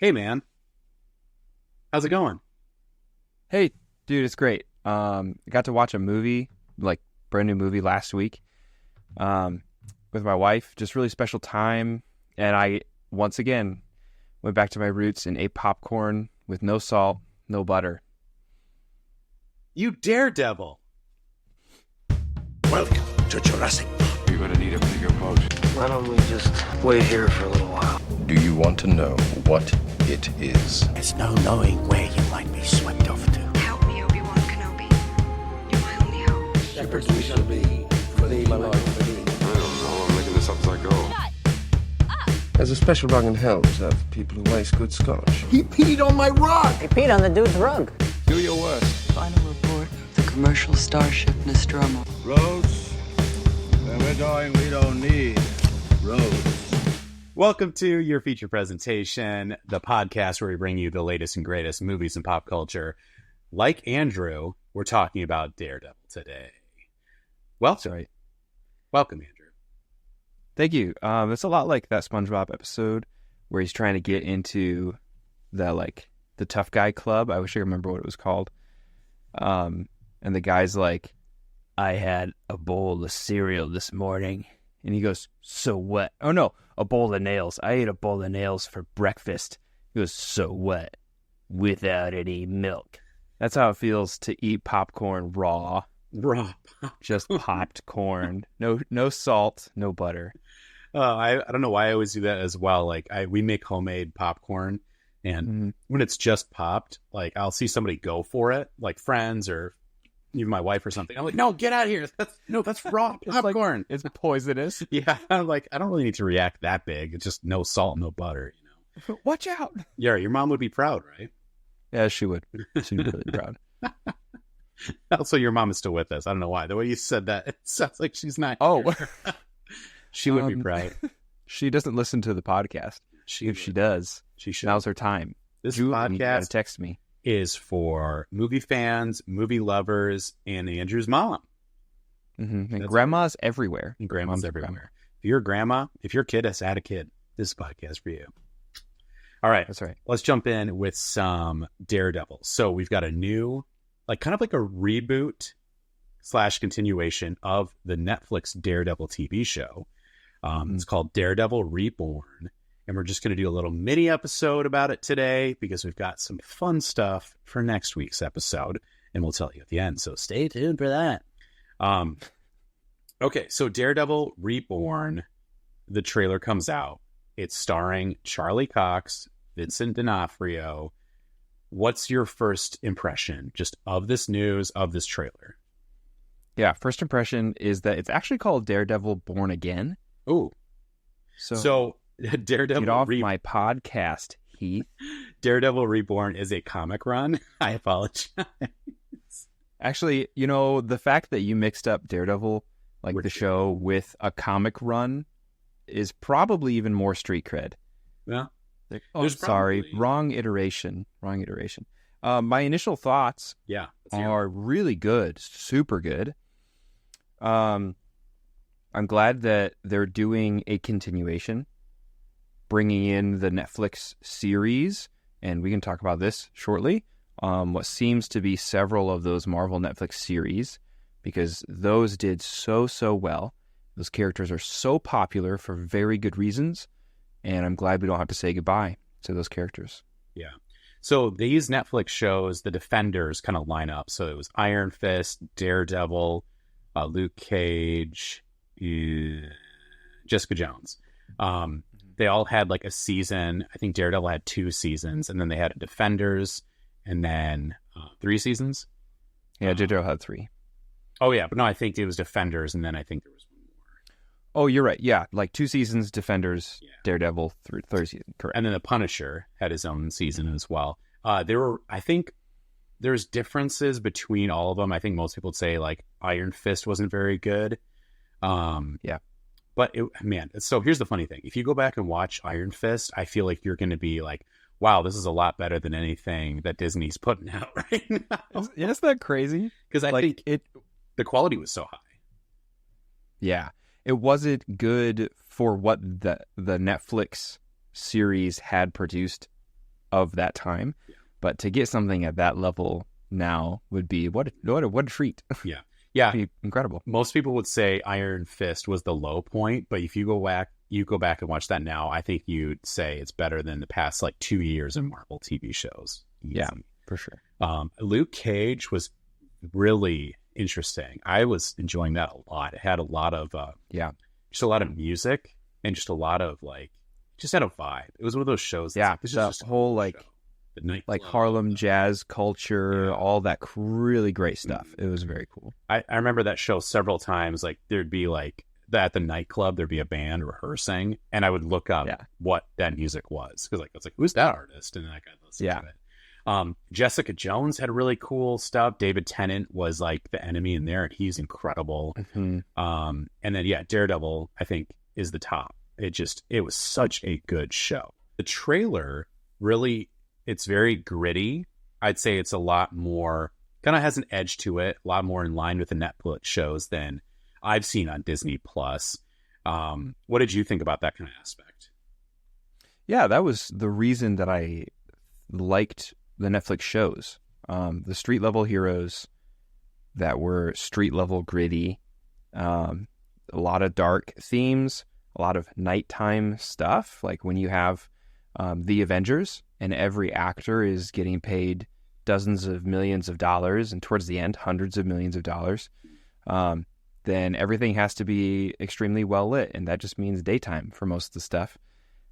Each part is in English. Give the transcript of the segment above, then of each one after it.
Hey, man. How's it going? Hey, dude, it's great. I got to watch a movie, like brand new movie last week, um, with my wife. Just really special time, and I once again went back to my roots and ate popcorn with no salt, no butter. You Daredevil. Welcome to Jurassic Park. You're gonna need a bigger boat. Why don't we just wait here for a little while? Do you want to know what it is? There's no knowing where you might be swept off to. Help me, Obi-Wan Kenobi. You're my only hope. Shepherds we shall be, for thee, my Lord, for thee. I don't know. I'm making this up as I go. There's a special rug in hell reserved for people who waste good scotch. He peed on my rug! He peed on the dude's rug. Do your worst. Final report of the commercial starship Nostromo. Roads? Where we're going, we don't need roads. Welcome to your feature presentation, the podcast where we bring you the latest and greatest movies and pop culture. Like Andrew, we're talking about Daredevil today. Well, Sorry. welcome, Andrew. Thank you. It's a lot like that SpongeBob episode where he's trying to get into the tough guy club. I wish I remember what it was called. And the guy's like, I had a bowl of cereal this morning. And he goes, so what? Oh, no, a bowl of nails. I ate a bowl of nails for breakfast. He goes, so what? Without any milk. That's how it feels to eat popcorn raw. Raw. Just popped corn. No salt, no butter. I don't know why I always do that as well. Like we make homemade popcorn, and when it's just popped, like I'll see somebody go for it, like friends or even my wife or something. I'm like, no, get out of here. That's raw popcorn. It's poisonous. Yeah, I'm like, I don't really need to react that big. It's just no salt, no butter, you know. Watch out. Yeah, your mom would be proud, right? Yeah, she would. She'd be really proud. Also, your mom is still with us. I don't know why. The way you said that, it sounds like she's not. Oh, here. She would be proud. She doesn't listen to the podcast. If she does, she should. now's her time. This Julie, you gotta podcast text me. is for movie fans, movie lovers, and Andrew's mom. And That's grandmas everywhere. And grandmas Mom's everywhere. grandma. If you're a grandma, if your kid has had a kid, this is a podcast for you. All right. That's right. Let's jump in with some Daredevil. So we've got a new, kind of like a reboot / continuation of the Netflix Daredevil TV show. It's called Daredevil Reborn. And we're just going to do a little mini episode about it today because we've got some fun stuff for next week's episode. And we'll tell you at the end. So stay tuned for that. Okay, so Daredevil Reborn, the trailer comes out. It's starring Charlie Cox, Vincent D'Onofrio. What's your first impression just of this news, of this trailer? Yeah, first impression is that it's actually called Daredevil Born Again. Ooh. So Daredevil get off my podcast, Heath. Daredevil Reborn is a comic run. I apologize. Actually, the fact that you mixed up Daredevil, the show, with a comic run is probably even more street cred. Yeah. Sorry, wrong iteration. My initial thoughts are really good, super good. I'm glad that they're doing a continuation, bringing in the Netflix series, and we can talk about this shortly. What seems to be several of those Marvel Netflix series, because those did so well. Those characters are so popular for very good reasons, and I'm glad we don't have to say goodbye to those characters. Yeah. So these Netflix shows, the Defenders kind of line up. So it was Iron Fist, Daredevil, Luke Cage, Jessica Jones. They all had a season. I think Daredevil had 2 seasons, and then they had Defenders, and then 3 seasons. Yeah, Daredevil had 3. Oh, yeah. But no, I think it was Defenders, and then I think there was one more. Oh, you're right. Yeah, 2 seasons, Defenders, Daredevil, third season. Correct. And then The Punisher had his own season as well. I think there's differences between all of them. I think most people would say, Iron Fist wasn't very good. Yeah. But, so here's the funny thing. If you go back and watch Iron Fist, I feel like you're going to be like, wow, this is a lot better than anything that Disney's putting out right now. Isn't that crazy? Because I think the quality was so high. Yeah. It wasn't good for what the Netflix series had produced of that time. Yeah. But to get something at that level now would be what a treat. Yeah. Yeah. It'd be incredible. Most people would say Iron Fist was the low point, but if you go back and watch that now, I think you'd say it's better than the past like 2 years of Marvel TV shows. Easy. Yeah, for sure. Luke Cage was really interesting. I was enjoying that a lot. It had a lot of just a lot of music and just a lot of like just had a vibe. It was one of those shows. Yeah, like, this the is just a whole cool like show. The night like club, Harlem jazz culture, all that really great stuff. It was very cool. I remember that show several times. Like there'd be like at the nightclub, there'd be a band rehearsing, and I would look up what that music was because like I was like, who's that artist? And then I could listen to it. Jessica Jones had really cool stuff. David Tennant was like the enemy in there, and he's incredible. Mm-hmm. And then Daredevil I think is the top. It was such a good show. The trailer really, it's very gritty. I'd say it's a lot more, kind of has an edge to it, a lot more in line with the Netflix shows than I've seen on Disney Plus. What did you think about that kind of aspect? Yeah, that was the reason that I liked the Netflix shows. The street level heroes that were street level gritty, a lot of dark themes, a lot of nighttime stuff. Like when you have the Avengers and every actor is getting paid dozens of millions of dollars and towards the end, hundreds of millions of dollars, then everything has to be extremely well lit. And that just means daytime for most of the stuff.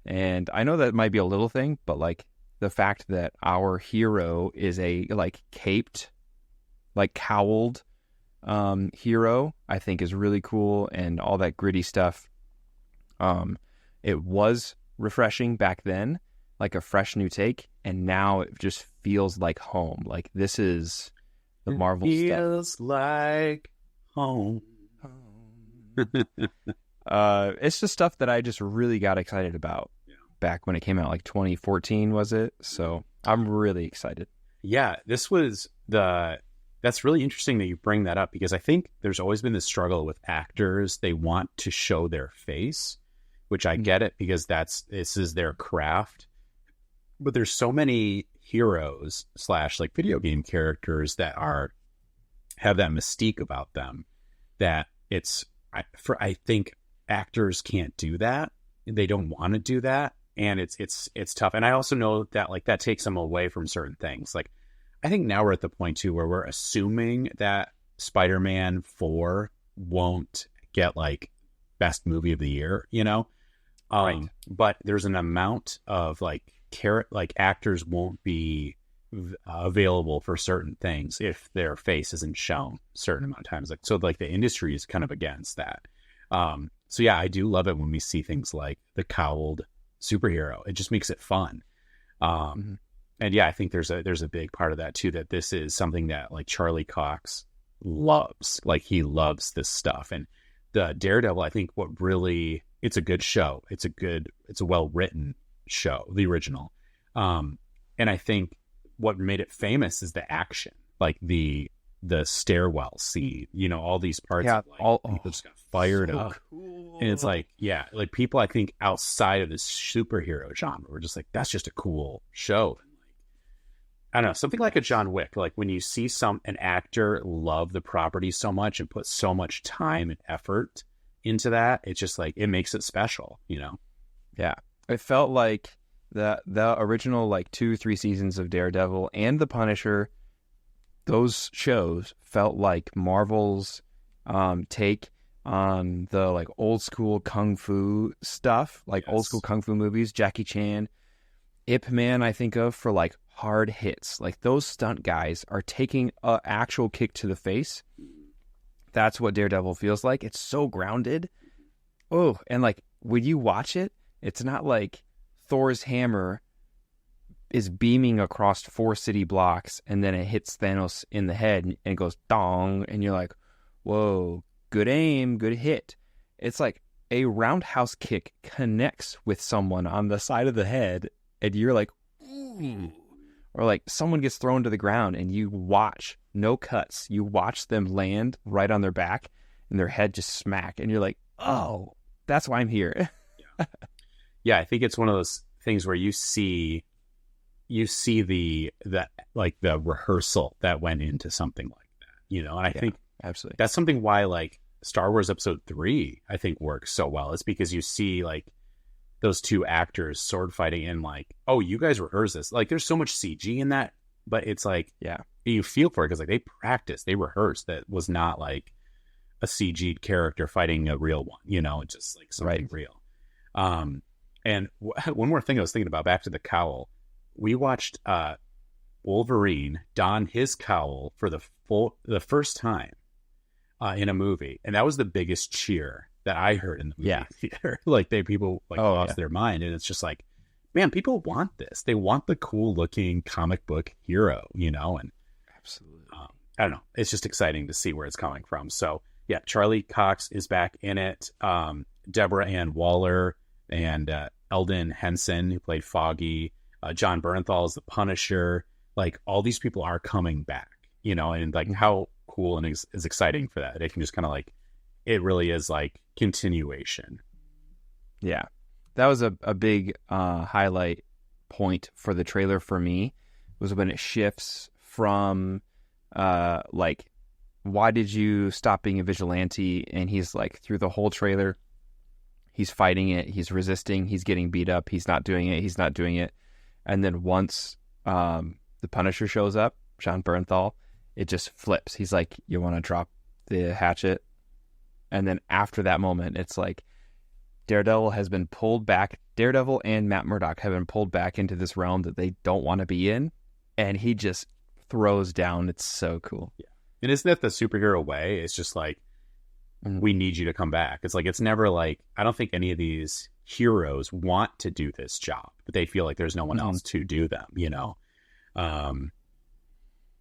And I know that might be a little thing, but like the fact that our hero is a like caped, like cowled hero, I think is really cool. And all that gritty stuff. It was refreshing back then, like a fresh new take, and now it just feels like home. Like this is the Marvel stuff. Feels like home. It's just stuff that I just really got excited about back when it came out, like 2014 was it? So I'm really excited. Yeah, that's really interesting that you bring that up, because I think there's always been this struggle with actors. They want to show their face, which I get it, because this is their craft. But there's so many heroes / like video game characters that have that mystique about them that I think actors can't do that. They don't want to do that, and it's tough. And I also know that like that takes them away from certain things. Like I think now we're at the point too where we're assuming that Spider-Man 4 won't get like best movie of the year, right. But there's an amount of like actors won't be available for certain things if their face isn't shown a certain amount of times. Like so, like the industry is kind of against that. So yeah, I do love it when we see things like the cowled superhero. It just makes it fun. And yeah, I think there's a big part of that too, that this is something that like Charlie Cox loves. Like he loves this stuff. And the Daredevil, I think it's a good show. It's a well-written show, the original. And I think what made it famous is the action, like the stairwell scene, all these parts of like people just got fired up. Cool. And it's like, yeah, like people I think outside of this superhero genre were just like, that's just a cool show. And like, I don't know, something like a John Wick, like when you see an actor love the property so much and put so much time and effort into that, it's just like it makes it special, Yeah, it felt like the original like 2-3 seasons of Daredevil and The Punisher, those shows felt like Marvel's take on the like old school kung fu stuff, like old school kung fu movies. Jackie Chan, Ip Man, I think of for like hard hits. Like those stunt guys are taking an actual kick to the face. That's what Daredevil feels like. It's so grounded. Oh, and like when you watch it, it's not like Thor's hammer is beaming across 4 city blocks and then it hits Thanos in the head and it goes dong, and you're like, whoa, good aim, good hit. It's like a roundhouse kick connects with someone on the side of the head and you're like, ooh. Or like someone gets thrown to the ground and you watch, no cuts, you watch them land right on their back and their head just smack, and you're like, oh, that's why I'm here. Yeah, I think it's one of those things where you see you see the like the rehearsal that went into something like that, and I think absolutely that's something why like Star Wars Episode 3 I think works so well. It's because you see like those two actors sword fighting and like, oh, you guys rehearse this. Like there's so much CG in that, but it's like, you feel for it because like they practiced, they rehearsed. That was not like a CG'd character fighting a real one, it's just like something real. And one more thing I was thinking about, back to the cowl. We watched Wolverine don his cowl for the first time in a movie, and that was the biggest cheer that I heard in the movie theater. Like people lost their mind, and it's just like, man, people want this. They want the cool looking comic book hero, and absolutely. I don't know. It's just exciting to see where it's coming from. So yeah, Charlie Cox is back in it. Deborah Ann Waller and Eldon Henson, who played Foggy. John Bernthal is the Punisher. Like all these people are coming back, and like how cool and is exciting for that. It can just kind of like, it really is like continuation. Yeah, that was a big highlight point for the trailer for me, was when it shifts from like, why did you stop being a vigilante? And he's like, through the whole trailer, he's fighting it, he's resisting, he's getting beat up, he's not doing it. And then once the Punisher shows up, John Bernthal, it just flips. He's like, you want to drop the hatchet? And then after that moment, it's like Daredevil has been pulled back. Daredevil and Matt Murdock have been pulled back into this realm that they don't want to be in. And he just throws down. It's so cool. Yeah. And isn't that the superhero way? It's just like, we need you to come back. It's like, it's never like, I don't think any of these heroes want to do this job, but they feel like there's no one else to do them,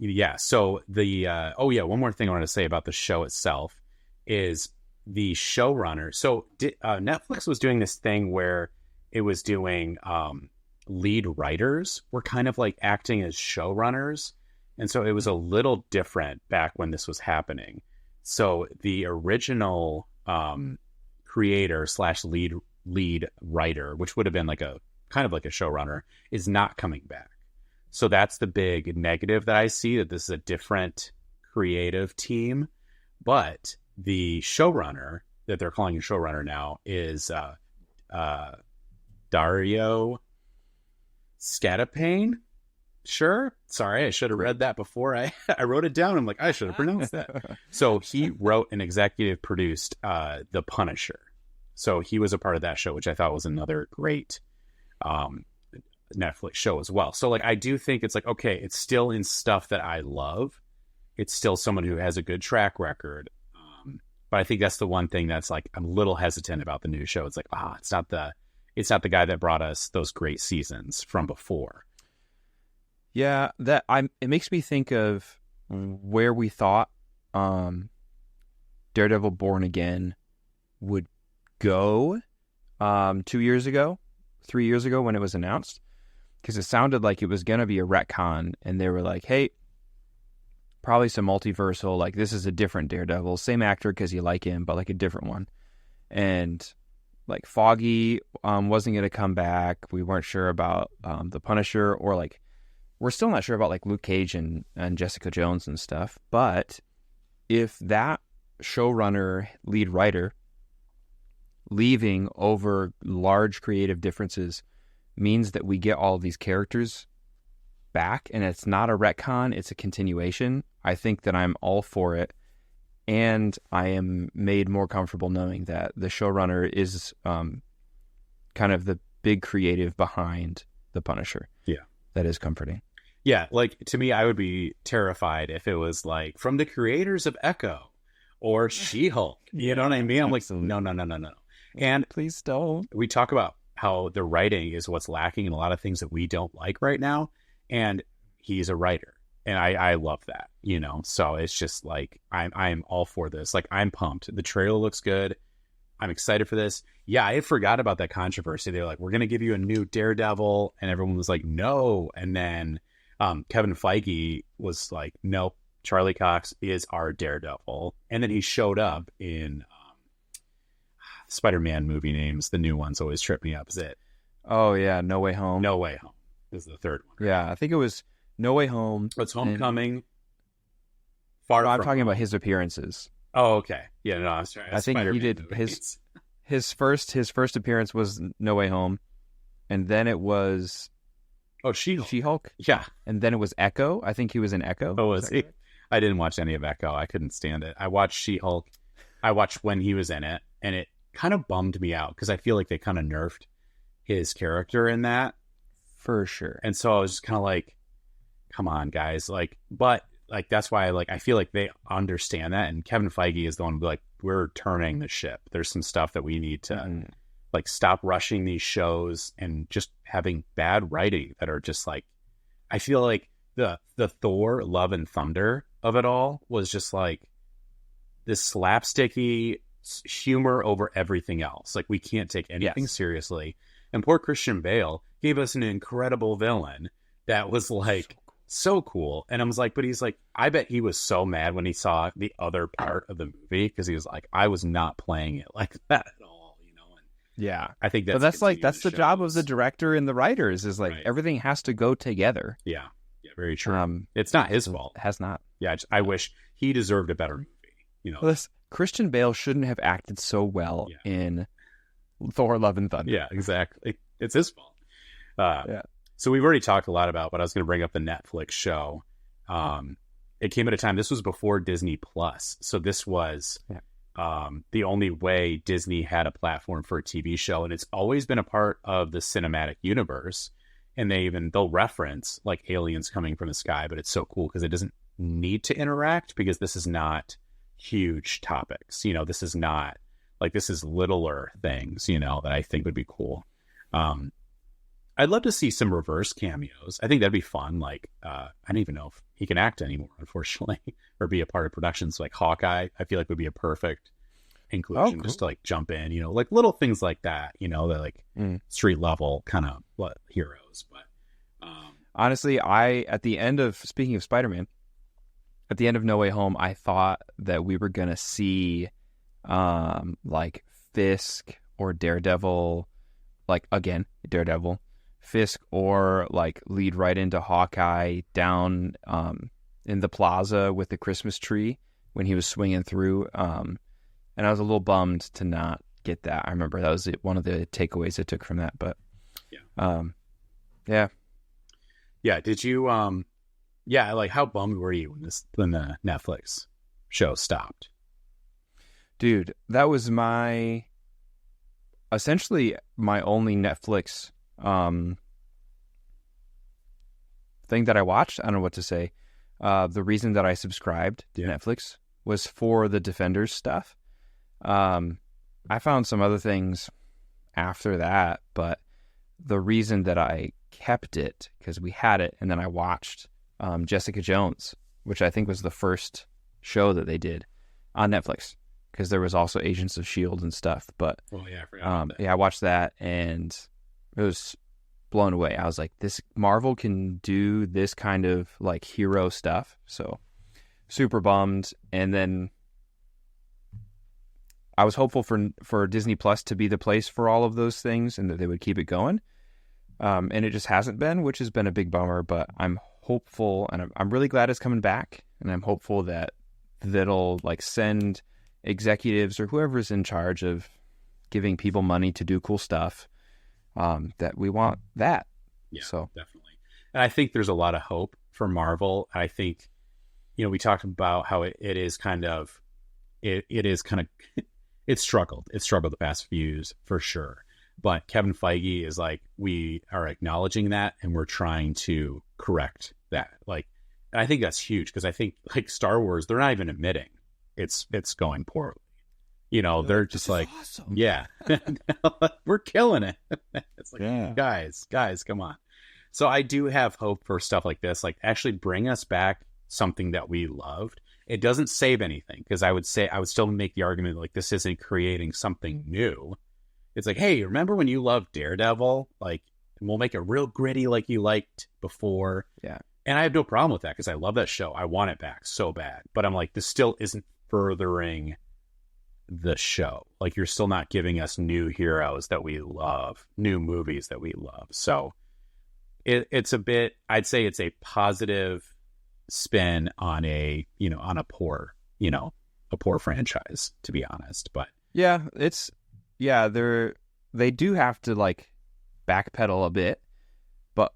Yeah. So one more thing I wanted to say about the show itself is the showrunner. So Netflix was doing this thing where it was doing lead writers were kind of like acting as showrunners. And so it was a little different back when this was happening. So the original creator / lead writer, which would have been like a kind of like a showrunner, is not coming back. So that's the big negative that I see, that this is a different creative team. But the showrunner that they're calling a showrunner now is Dario Scatapane. Sure. Sorry, I should have read that before I wrote it down. I'm like, I should have pronounced that. So he wrote and executive produced The Punisher. So he was a part of that show, which I thought was another great Netflix show as well. So like, I do think it's like, okay, it's still in stuff that I love. It's still someone who has a good track record. But I think that's the one thing that's like, I'm a little hesitant about the new show. It's like, it's not the guy that brought us those great seasons from before. Yeah, it makes me think of where we thought Daredevil Born Again would go 2 years ago, 3 years ago when it was announced, because it sounded like it was going to be a retcon, and they were like, hey, probably some multiversal, like this is a different Daredevil, same actor because you like him, but like a different one. And like Foggy wasn't going to come back. We weren't sure about the Punisher, or like, we're still not sure about like Luke Cage and Jessica Jones and stuff. But if that showrunner, lead writer, leaving over large creative differences means that we get all of these characters back, and it's not a retcon, it's a continuation, I think that I'm all for it. And I am made more comfortable knowing that the showrunner is kind of the big creative behind the Punisher. Yeah. That is comforting. Yeah, like to me, I would be terrified if it was like from the creators of Echo or She-Hulk. You know what I mean? I'm like, no. And please don't. We talk about how the writing is what's lacking in a lot of things that we don't like right now. And he's a writer. And I love that, So it's just like, I'm all for this. Like, I'm pumped. The trailer looks good. I'm excited for this. Yeah, I forgot about that controversy. They're like, we're going to give you a new Daredevil. And everyone was like, no. And then Kevin Feige was like, nope, Charlie Cox is our Daredevil. And then he showed up in Spider-Man movie names. The new ones always trip me up. Is it? Oh, yeah. No Way Home. No Way Home. is the third one. Yeah, I think it was No Way Home. It's Homecoming. No, I'm talking about his appearances. Oh, okay. Yeah, no, I was trying. I think he did his first appearance was No Way Home, and then it was She-Hulk. Yeah, and then it was Echo. I think he was in Echo. Oh, was he? Correct? I didn't watch any of Echo. I couldn't stand it. I watched She-Hulk. I watched when he was in it, and it kind of bummed me out because I feel like they kind of nerfed his character in that for sure. And so I was just kind of like, come on, guys. Like, but like that's why I feel like they understand that, and Kevin Feige is the one who like, we're turning the ship. There's some stuff that we need to like stop rushing these shows and just having bad writing that are just like, I feel like the Thor Love and Thunder of it all was just like this slapsticky humor over everything else. Like we can't take anything seriously. And poor Christian Bale gave us an incredible villain that was like so cool. And I was like, but he's like, I bet he was so mad when he saw the other part of the movie because he was like, I was not playing it like that at all, you know? And yeah, I think that's the job of the director and the writers is like everything has to go together. Yeah, very true. It's not his fault. It has not. Yeah, I wish he deserved a better movie. You know, Christian Bale shouldn't have acted so well in Thor: Love and Thunder. Yeah, exactly. It's his fault. So we've already talked a lot about, but I was going to bring up the Netflix show. It came at a time, this was before Disney Plus. So this was the only way Disney had a platform for a TV show. And it's always been a part of the cinematic universe. And they'll reference like aliens coming from the sky, but it's so cool because it doesn't need to interact because this is not huge topics. You know, this is not like, this is littler things, you know, that I think would be cool. I'd love to see some reverse cameos. I think that'd be fun. Like, I don't even know if he can act anymore, unfortunately, or be a part of productions. Like Hawkeye, I feel like would be a perfect inclusion just to like jump in, you know, like little things like that, you know, that like street level kind of heroes. But honestly, at the end of, speaking of Spider-Man, at the end of No Way Home, I thought that we were going to see like Fisk or Daredevil, like again, Daredevil, Fisk, or like lead right into Hawkeye down in the plaza with the Christmas tree when he was swinging through. And I was a little bummed to not get that. I remember that was one of the takeaways I took from that. But yeah. Did you like how bummed were you when the Netflix show stopped? Dude, that was essentially my only Netflix thing that I watched. I don't know what to say. The reason that I subscribed to Netflix was for the Defenders stuff. I found some other things after that, but the reason that I kept it, because we had it, and then I watched Jessica Jones, which I think was the first show that they did on Netflix, because there was also Agents of S.H.I.E.L.D. and stuff. But I forgot about that. Yeah, I watched that, and it was blown away. I was like, this Marvel can do this kind of like hero stuff. So super bummed. And then I was hopeful for Disney Plus to be the place for all of those things and that they would keep it going. And it just hasn't been, which has been a big bummer, but I'm hopeful, and I'm really glad it's coming back. And I'm hopeful that'll like send executives or whoever's in charge of giving people money to do cool stuff, that we want that. Yeah, so definitely. And I think there's a lot of hope for Marvel. I think, you know, we talked about how it is kind of, it's struggled. It's struggled the past few years for sure. But Kevin Feige is like, we are acknowledging that and we're trying to correct that. Like, and I think that's huge because I think like Star Wars, they're not even admitting it's going poorly. You know, they're just like, awesome. Yeah, we're killing it. It's like, guys, come on. So I do have hope for stuff like this, like actually bring us back something that we loved. It doesn't save anything because I would still make the argument like this isn't creating something new. It's like, hey, remember when you loved Daredevil? Like, we'll make it real gritty like you liked before. Yeah. And I have no problem with that because I love that show. I want it back so bad. But I'm like, this still isn't furthering the show. Like, you're still not giving us new heroes that we love, new movies that we love. So it's a bit, I'd say it's a positive spin on a poor franchise, to be honest. But Yeah, they do have to like backpedal a bit, but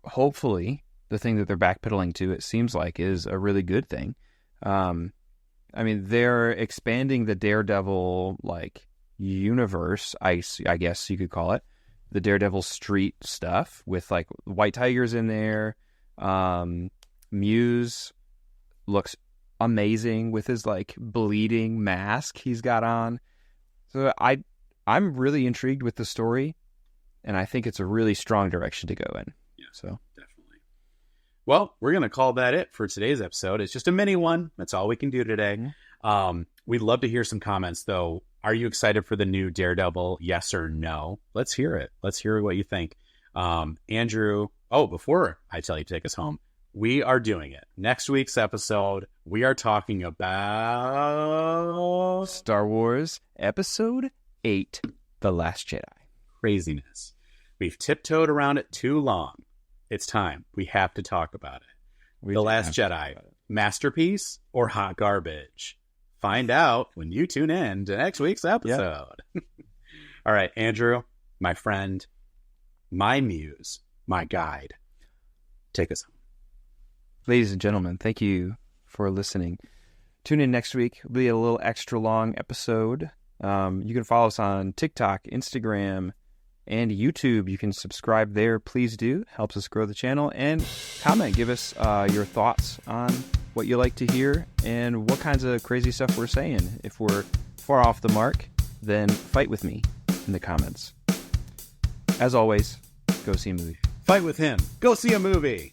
hopefully the thing that they're backpedaling to, it seems like, is a really good thing. I mean, they're expanding the Daredevil like universe, I guess you could call it, the Daredevil street stuff with like White Tiger's in there. Muse looks amazing with his like bleeding mask he's got on. So I'm really intrigued with the story, and I think it's a really strong direction to go in. Yeah, so definitely. Well, we're going to call that it for today's episode. It's just a mini one. That's all we can do today. Mm-hmm. We'd love to hear some comments, though. Are you excited for the new Daredevil? Yes or no? Let's hear it. Let's hear what you think. Andrew, before I tell you to take us home, we are doing it. Next week's episode, we are talking about Star Wars Episode 8, The Last Jedi. Craziness. We've tiptoed around it too long. It's time. We have to talk about it. The Last Jedi, masterpiece or hot garbage? Find out when you tune in to next week's episode. Yep. All right, Andrew, my friend, my muse, my guide, take us home. Ladies and gentlemen, thank you for listening. Tune in next week. It'll be a little extra long episode. You can follow us on TikTok, Instagram, and YouTube. You can subscribe there. Please do. Helps us grow the channel. And comment. Give us your thoughts on what you like to hear and what kinds of crazy stuff we're saying. If we're far off the mark, then fight with me in the comments. As always, go see a movie. Fight with him. Go see a movie.